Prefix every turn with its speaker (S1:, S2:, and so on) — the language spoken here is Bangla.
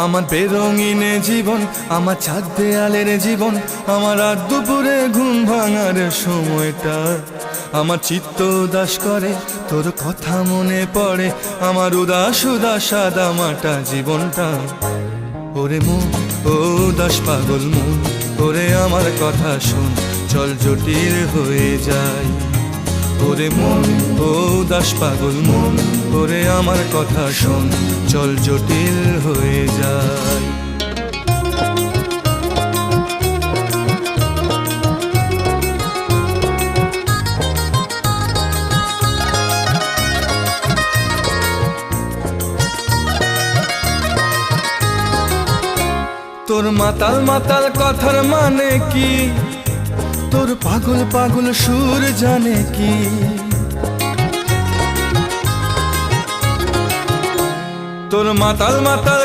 S1: আমার বেরঙিনে জীবন, আমার ছাদ দেয়ালের জীবন, আমার রাত দুপুরে ঘুম ভাঙার সময়টা, আমার চিত্ত উদাস করে তোর কথা মনে পড়ে, আমার উদাস উদাস সাদা মাটা জীবনটা। ওরে মন, ও উদাস পাগল মন, ওরে আমার কথা শোন, চল জটিল হয়ে যায়। ওরে মন, ও উদাস পাগল মন, ওরে আমার কথা শোন, চল জটিল হয়ে যায়। তোর মাতাল মাতাল কথার মানে কি, তোর পাগল পাগল সুর জানে কি, তোর মাতাল মাতাল